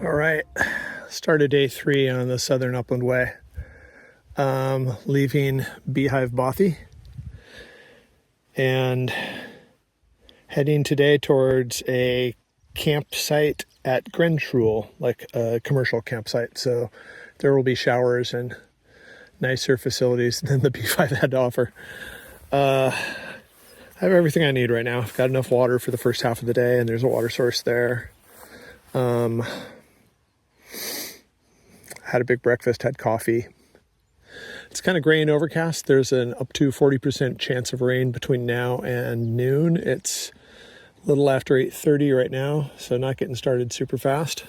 All right, started day 3 on the Southern Upland Way. Leaving Beehive, Bothy, and heading today towards a campsite at Glentrool, like a commercial campsite. So there will be showers and nicer facilities than the Beehive had to offer. I have everything I need right now. I've got enough water for the first half of the day, and there's a water source there. Had a big breakfast, had coffee. It's kind of gray and overcast. There's an up to 40% chance of rain between now and noon. It's a little after 8:30 right now, so not getting started super fast.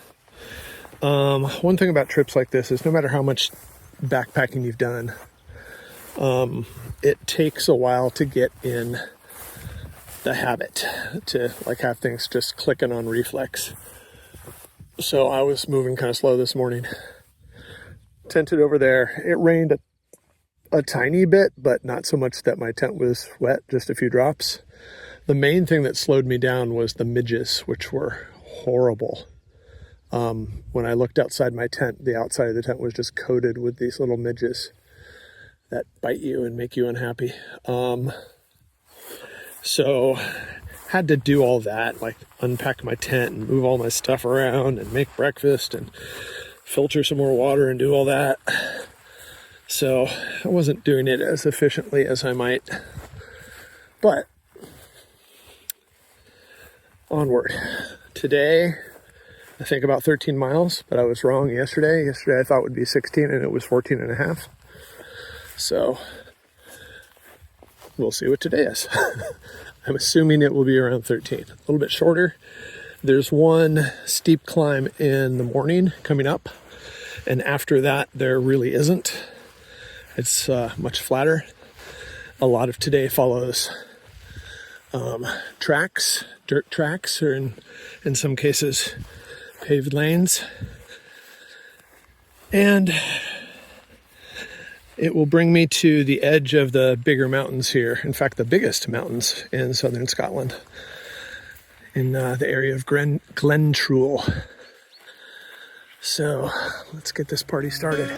One thing about trips like this is no matter how much backpacking you've done, it takes a while to get in the habit to like have things just clicking on reflex. So I was moving kind of slow this morning. Tented over there. It rained a tiny bit, but not so much that my tent was wet, just a few drops. The main thing that slowed me down was the midges, which were horrible. When I looked outside my tent, the outside of the tent was just coated with these little midges that bite you and make you unhappy. So had to do all that, like unpack my tent and move all my stuff around and make breakfast and filter some more water and do all that. So I wasn't doing it as efficiently as I might, but onward. Today, I think about 13 miles, but I was wrong yesterday. Yesterday I thought would be 16 and it was 14 and a half. So we'll see what today is. I'm assuming it will be around 13, a little bit shorter. There's one steep climb in the morning coming up, and after that there really isn't. It's much flatter. A lot of today follows tracks, dirt tracks, or in some cases paved lanes. And it will bring me to the edge of the bigger mountains here. In fact, the biggest mountains in southern Scotland, in the area of Glentrool. So let's get this party started.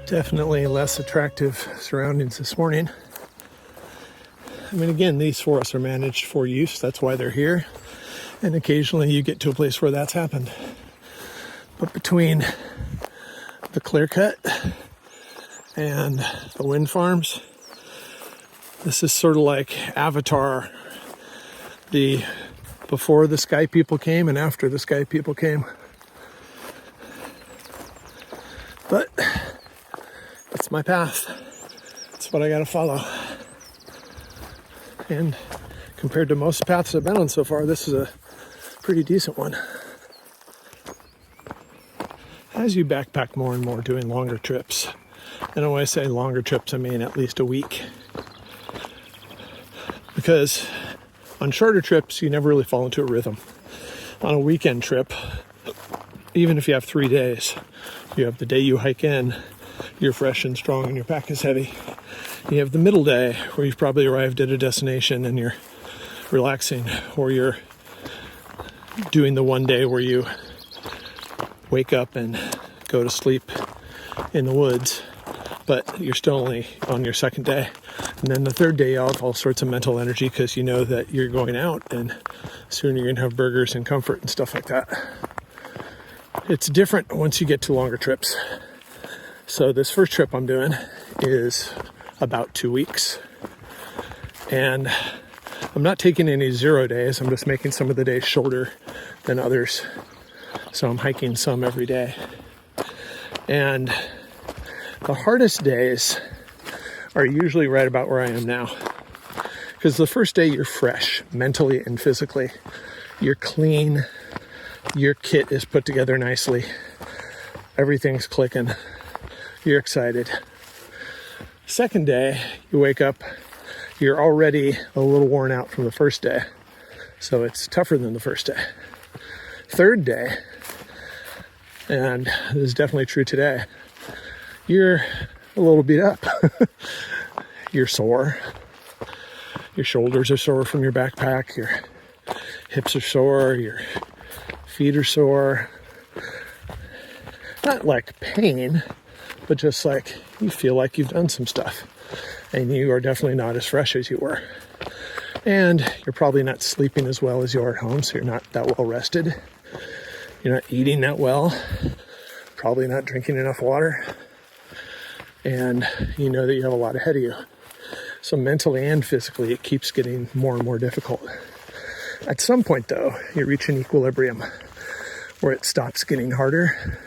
Definitely less attractive surroundings this morning. I mean, again, these forests are managed for use. That's why they're here. And occasionally you get to a place where that's happened. But between the clear cut and the wind farms, this is sort of like Avatar. The before the sky people came and after the sky people came. But it's my path. It's what I gotta follow. And compared to most paths I've been on so far, this is a pretty decent one. As you backpack more and more doing longer trips, and when I say longer trips, I mean at least a week. Because on shorter trips, you never really fall into a rhythm. On a weekend trip, even if you have 3 days, you have the day you hike in, you're fresh and strong and your pack is heavy. You have the middle day where you've probably arrived at a destination and you're relaxing, or you're doing the one day where you wake up and go to sleep in the woods, but you're still only on your second day. And then the third day you have all sorts of mental energy because you know that you're going out and soon you're going to have burgers and comfort and stuff like that. It's different once you get to longer trips. So this first trip I'm doing is about 2 weeks. And I'm not taking any 0 days. I'm just making some of the days shorter than others. So I'm hiking some every day. And the hardest days are usually right about where I am now. Because the first day you're fresh, mentally and physically. You're clean. Your kit is put together nicely. Everything's clicking. You're excited. Second day, you wake up, you're already a little worn out from the first day. So it's tougher than the first day. Third day, And this is definitely true today. You're a little beat up. You're sore. Your shoulders are sore from your backpack. Your hips are sore. Your feet are sore. Not like pain, but just like you feel like you've done some stuff. And you are definitely not as fresh as you were. And you're probably not sleeping as well as you are at home, so you're not that well rested. You're not eating that well. Probably not drinking enough water. And you know that you have a lot ahead of you. So mentally and physically, it keeps getting more and more difficult. At some point, though, you reach an equilibrium where it stops getting harder.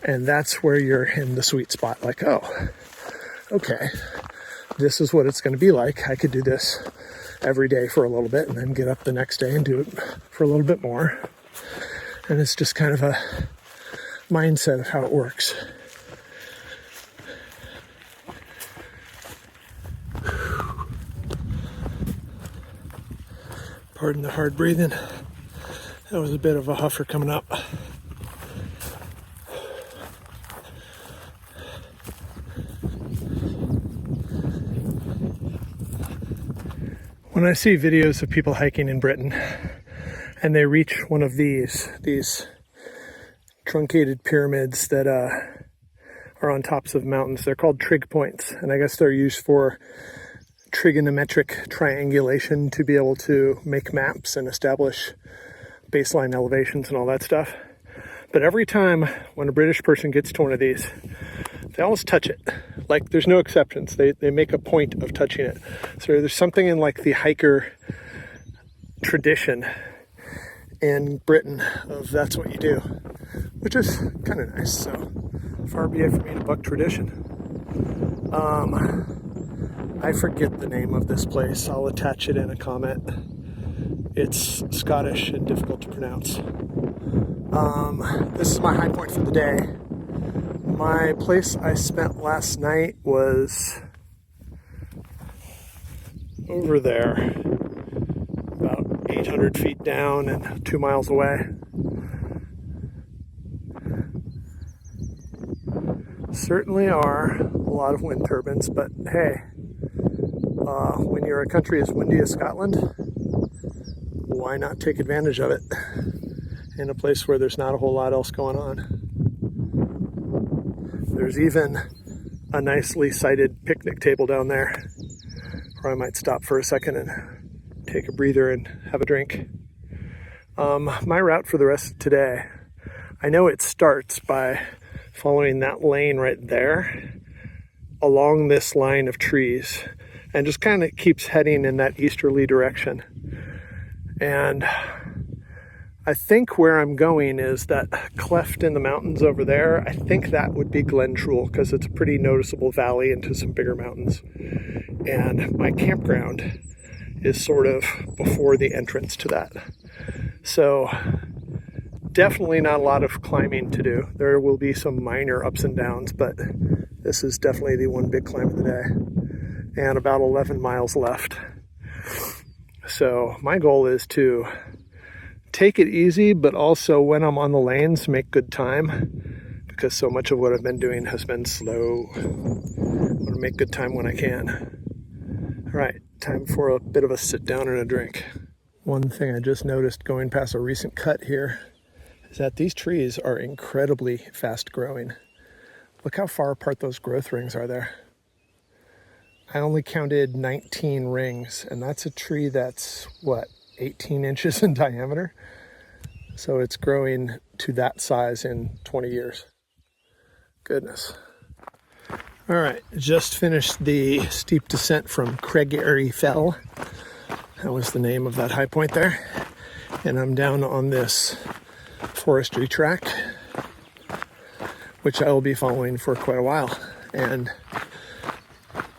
And that's where you're in the sweet spot. Like, oh, okay, this is what it's going to be like. I could do this every day for a little bit and then get up the next day and do it for a little bit more. And it's just kind of a mindset of how it works. Pardon the hard breathing. That was a bit of a huffer coming up. When I see videos of people hiking in Britain and they reach one of these truncated pyramids that are on tops of mountains, they're called trig points, and I guess they're used for trigonometric triangulation to be able to make maps and establish baseline elevations and all that stuff. But every time when a British person gets to one of these, they always touch it. Like, there's no exceptions. They make a point of touching it. So there's something in like the hiker tradition in Britain of that's what you do, which is kind of nice. So far be it for me to buck tradition. I forget the name of this place. I'll attach it in a comment. It's Scottish and difficult to pronounce. This is my high point for the day. My place I spent last night was over there, about 800 feet down and 2 miles away. Certainly are a lot of wind turbines, but hey, when you're a country as windy as Scotland, why not take advantage of it in a place where there's not a whole lot else going on? There's even a nicely sited picnic table down there where I might stop for a second and take a breather and have a drink. My route for the rest of today, I know it starts by following that lane right there along this line of trees and just kind of keeps heading in that easterly direction. And I think where I'm going is that cleft in the mountains over there. I think that would be Glentrool because it's a pretty noticeable valley into some bigger mountains. And my campground is sort of before the entrance to that. So definitely not a lot of climbing to do. There will be some minor ups and downs, but this is definitely the one big climb of the day. And about 11 miles left. So my goal is to take it easy, but also when I'm on the lanes, make good time, because so much of what I've been doing has been slow. I want to make good time when I can. All right, time for a bit of a sit down and a drink. One thing I just noticed going past a recent cut here is that these trees are incredibly fast growing. Look how far apart those growth rings are there. I only counted 19 rings, and that's a tree that's, 18 inches in diameter? So it's growing to that size in 20 years. Goodness. All right, just finished the steep descent from Craigarry Fell. That was the name of that high point there. And I'm down on this forestry track, which I will be following for quite a while. And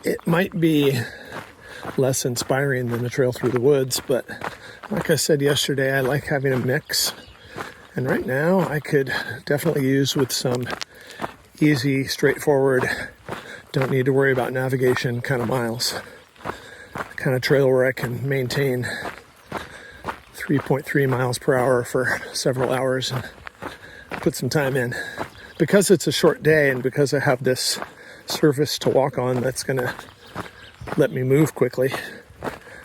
it might be less inspiring than a trail through the woods, but like I said yesterday, I like having a mix. And right now I could definitely use with some easy, straightforward, don't need to worry about navigation kind of miles. Kind of trail where I can maintain 3.3 miles per hour for several hours and put some time in. Because it's a short day and because I have this surface to walk on that's going to let me move quickly,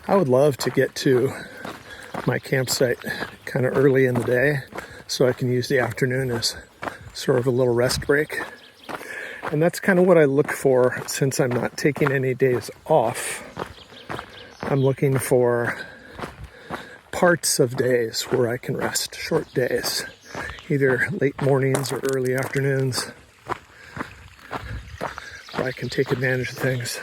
I would love to get to my campsite kind of early in the day so I can use the afternoon as sort of a little rest break. And that's kind of what I look for since I'm not taking any days off. I'm looking for parts of days where I can rest, short days, either late mornings or early afternoons, where I can take advantage of things.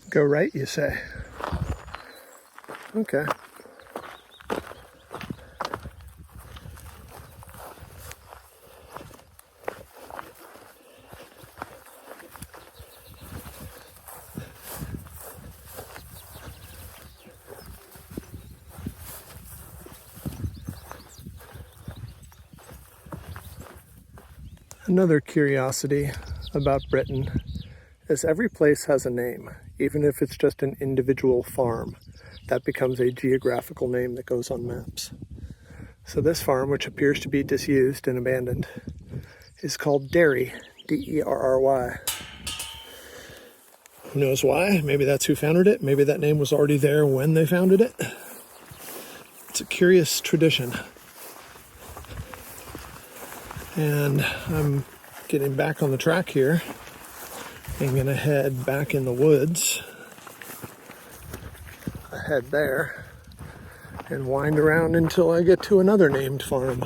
Go right, you say? Okay. Another curiosity about Britain is every place has a name, even if it's just an individual farm. That becomes a geographical name that goes on maps. So this farm, which appears to be disused and abandoned, is called Derry, D-E-R-R-Y. Who knows why? Maybe that's who founded it. Maybe that name was already there when they founded it. It's a curious tradition. And I'm getting back on the track here. I'm gonna head back in the woods. I head there and wind around until I get to another named farm.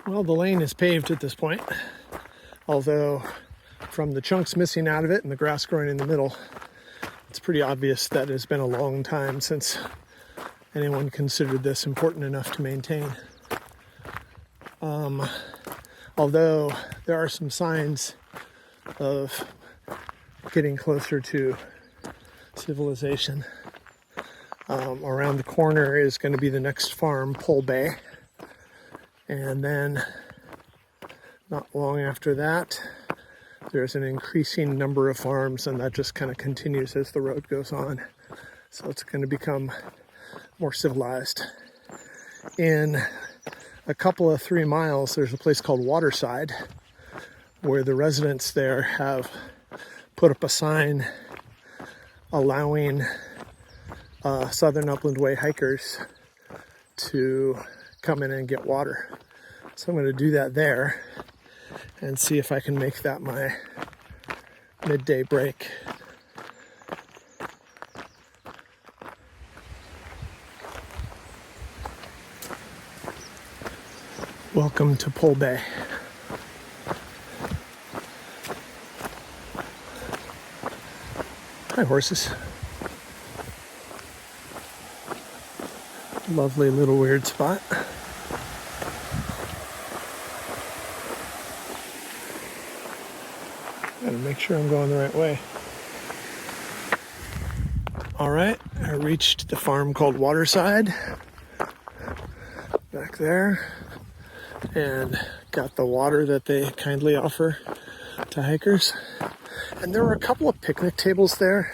Well, the lane is paved at this point, although from the chunks missing out of it and the grass growing in the middle, it's pretty obvious that it's been a long time since anyone considered this important enough to maintain. Although there are some signs of getting closer to civilization. Around the corner is going to be the next farm, Pole Bay. And then not long after that, there's an increasing number of farms, and that just kind of continues as the road goes on. So it's going to become more civilized. In a couple of 3 miles, there's a place called Waterside, where the residents there have put up a sign allowing Southern Upland Way hikers to come in and get water. So I'm going to do that there and see if I can make that my midday break. Welcome to Pole Bay. Hi, horses. Lovely little weird spot. Gotta make sure I'm going the right way. All right, I reached the farm called Waterside. Back there. And got the water that they kindly offer to hikers. And there were a couple of picnic tables there,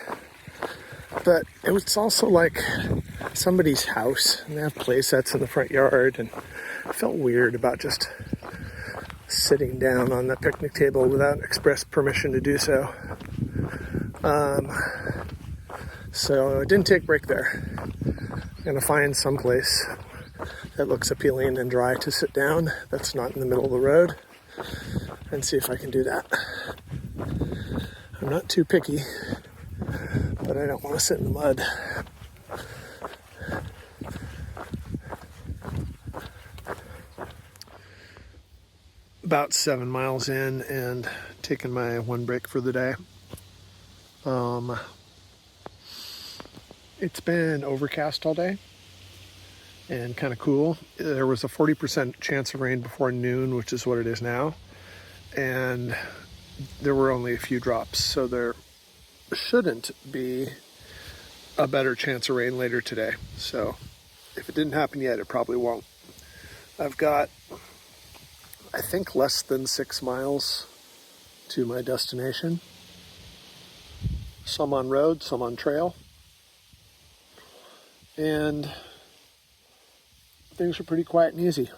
but it was also like somebody's house, and they have play sets in the front yard, and I felt weird about just sitting down on the picnic table without express permission to do so. So I didn't take a break there. I'm gonna find some place that looks appealing and dry to sit down, that's not in the middle of the road, and see if I can do that. I'm not too picky, but I don't want to sit in the mud. About 7 miles in and taking my one break for the day. It's been overcast all day and kind of cool. There was a 40% chance of rain before noon, which is what it is now. And there were only a few drops, so there shouldn't be a better chance of rain later today. So if it didn't happen yet, it probably won't. I've got, I think, less than 6 miles to my destination. some on road, some on trail. And things are pretty quiet and easy.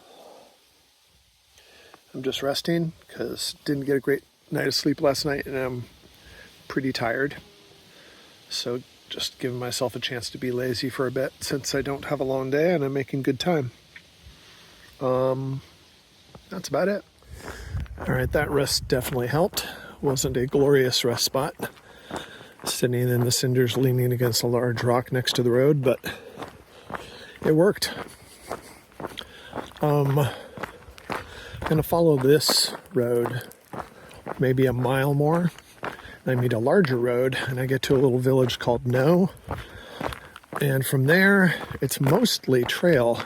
I'm just resting because didn't get a great night of sleep last night and I'm pretty tired. So just giving myself a chance to be lazy for a bit since I don't have a long day and I'm making good time. That's about it. All right, that rest definitely helped. Wasn't a glorious rest spot. Sitting in the cinders leaning against a large rock next to the road, but it worked. I'm gonna follow this road maybe a mile more. I meet a larger road and I get to a little village called No. And from there, it's mostly trail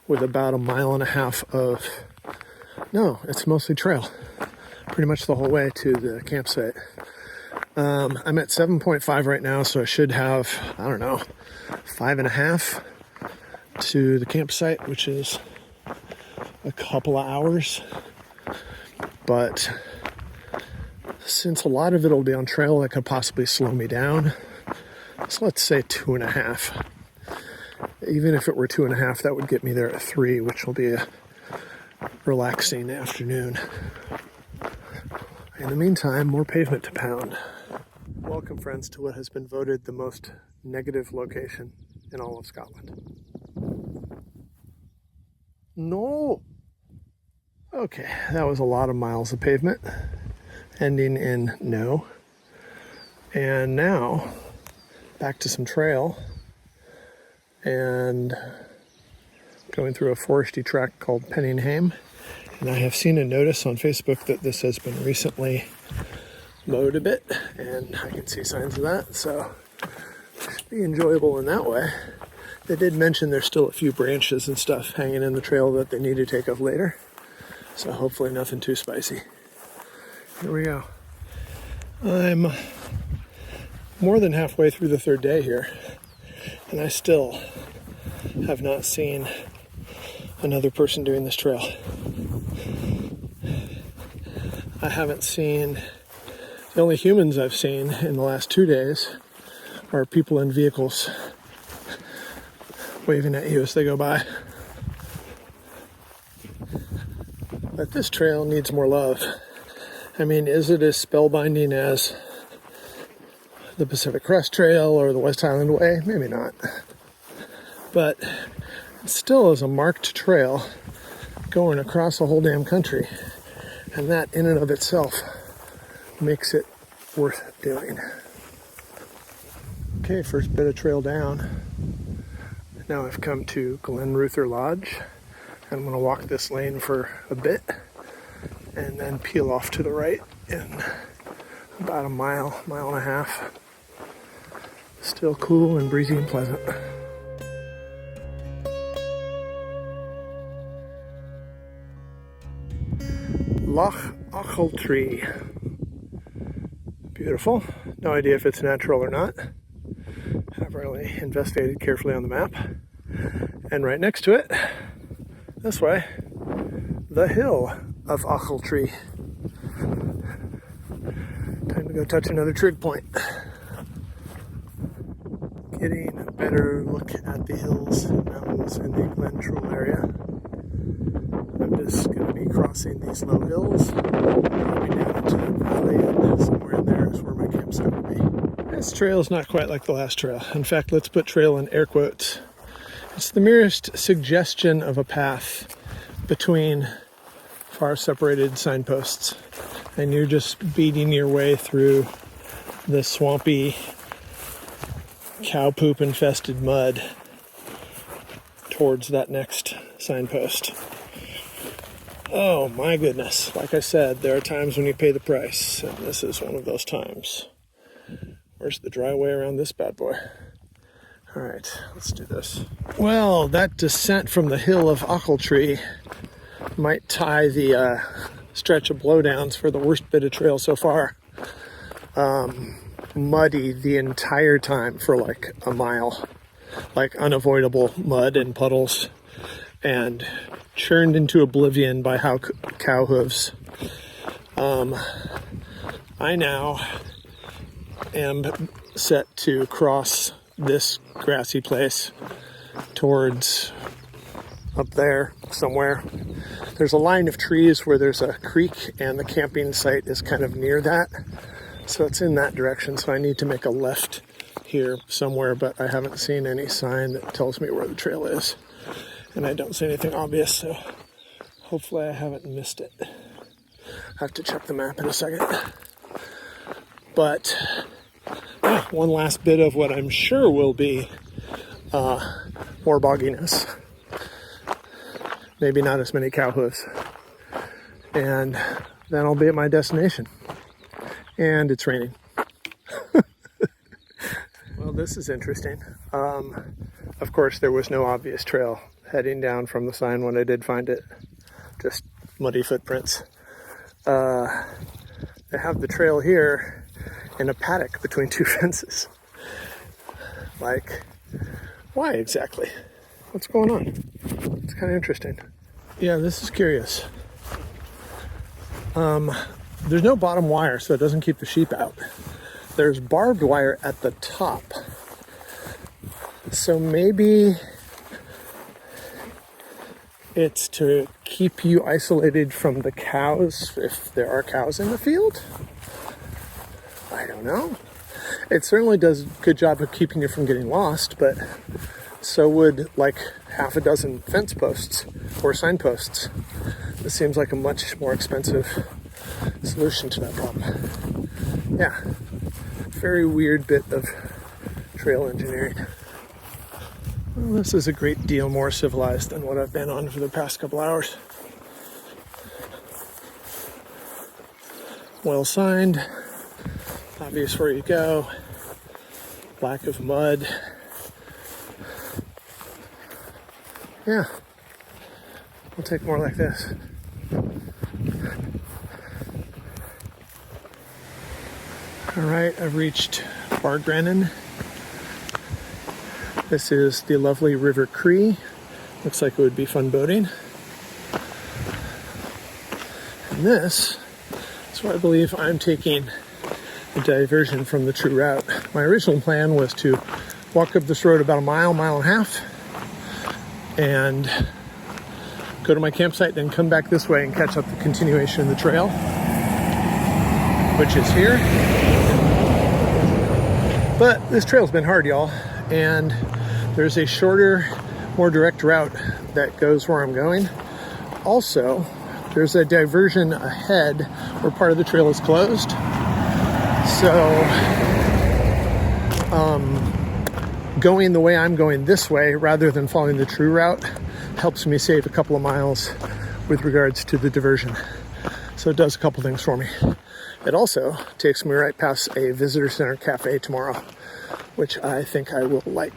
with about a mile and a half of, no, it's mostly trail. Pretty much the whole way to the campsite. I'm at 7.5 right now, so I should have, I don't know, 5.5 to the campsite, which is a couple of hours. But since a lot of it will be on trail, that could possibly slow me down. So let's say 2.5. Even if it were 2.5, that would get me there at 3, which will be a relaxing afternoon. In the meantime, more pavement to pound. Welcome, friends, to what has been voted the most negative location in all of Scotland. No! Okay, that was a lot of miles of pavement, ending in No. And now, back to some trail, and going through a foresty track called Penningham. And I have seen a notice on Facebook that this has been recently mowed a bit, and I can see signs of that, so it should be enjoyable in that way. They did mention there's still a few branches and stuff hanging in the trail that they need to take off later, so hopefully nothing too spicy. Here we go. I'm more than halfway through the 3rd day here, and I still have not seen another person doing this trail. I haven't seen, the only humans I've seen in the last 2 days are people in vehicles waving at you as they go by. But this trail needs more love. I mean, is it as spellbinding as the Pacific Crest Trail or the West Highland Way? Maybe not. But it still is a marked trail going across the whole damn country. And that in and of itself makes it worth doing. Okay, first bit of trail down. Now I've come to Glentrool Lodge. I'm going to walk this lane for a bit and then peel off to the right in about a mile, mile and a half. Still cool and breezy and pleasant. Loch Ochiltree. Beautiful. No idea if it's natural or not. Haven't really investigated carefully on the map. And right next to it, this way, the hill of Ochiltree. Time to go touch another trig point. Getting a better look at the hills and mountains in the Glentrool area. I'm just going to be crossing these low hills, going down into the valley, and somewhere in there is where my campsite will be. This trail is not quite like the last trail. In fact, let's put trail in air quotes. It's the merest suggestion of a path between far separated signposts, and you're just beating your way through the swampy, cow poop infested mud towards that next signpost. Oh my goodness. Like I said, there are times when you pay the price, and this is one of those times. Where's the dry way around this bad boy? All right, let's do this. Well, that descent from the hill of Ochiltree might tie the stretch of blowdowns for the worst bit of trail so far. Muddy the entire time for like a mile. Like unavoidable mud and puddles. And churned into oblivion by cow hooves. I now am set to cross this grassy place towards up there somewhere. There's a line of trees where there's a creek, and the camping site is kind of near that. So it's in that direction. So I need to make a left here somewhere, but I haven't seen any sign that tells me where the trail is. And I don't see anything obvious, so hopefully I haven't missed it. I have to check the map in a second. But one last bit of what I'm sure will be more bogginess. Maybe not as many cow hooves. And then I'll be at my destination. And it's raining. Well, this is interesting. Of course, there was no obvious trail heading down from the sign when I did find it. Just muddy footprints. They have the trail here in a paddock between two fences. Like, why exactly? What's going on? It's kind of interesting. Yeah, this is curious. There's no bottom wire, so it doesn't keep the sheep out. There's barbed wire at the top. So maybe it's to keep you isolated from the cows if there are cows in the field. I don't know. It certainly does a good job of keeping you from getting lost, but so would like half a dozen fence posts or signposts. This seems like a much more expensive solution to that problem. Yeah, very weird bit of trail engineering. Well, this is a great deal more civilized than what I've been on for the past couple hours. Well signed, obvious where you go, lack of mud. Yeah, we'll take more like this. All right, I've reached Bargrennan. This is the lovely River Cree. Looks like it would be fun boating. And this is where I believe I'm taking a diversion from the true route. My original plan was to walk up this road about a mile, mile and a half, and go to my campsite, then come back this way and catch up the continuation of the trail, which is here. But this trail's been hard, y'all, and there's a shorter, more direct route that goes where I'm going. Also, there's a diversion ahead where part of the trail is closed. So, going the way I'm going this way rather than following the true route helps me save a couple of miles with regards to the diversion. So it does a couple things for me. It also takes me right past a visitor center cafe tomorrow, which I think I will like.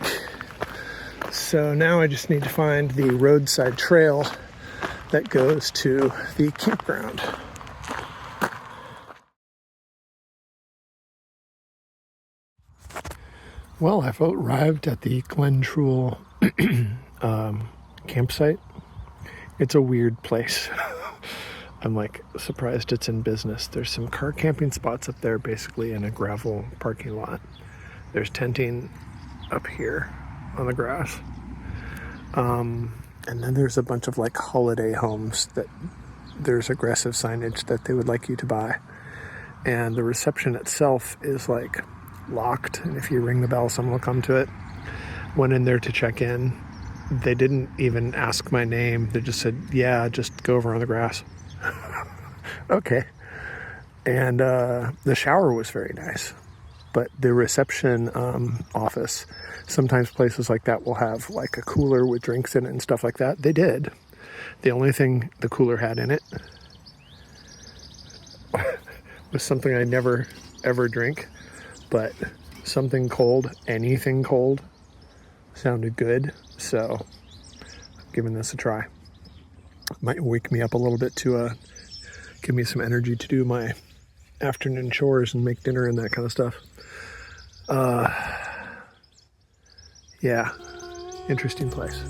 So now I just need to find the roadside trail that goes to the campground. Well, I've arrived at the Glentrool campsite. It's a weird place. I'm like surprised it's in business. There's some car camping spots up there, basically in a gravel parking lot. There's tenting up here on the grass. And then there's a bunch of like holiday homes that there's aggressive signage that they would like you to buy. And the reception itself is like locked, and if you ring the bell, someone will come to it. Went in there to check in. They didn't even ask my name. They just said, yeah, just go over on the grass. Okay. And the shower was very nice, but the reception office, sometimes places like that will have like a cooler with drinks in it and stuff like that. They did. The only thing the cooler had in it was something I never ever drink, but something cold, anything cold, sounded good. So I'm giving this a try. Might wake me up a little bit to give me some energy to do my afternoon chores and make dinner and that kind of stuff. Yeah, interesting place.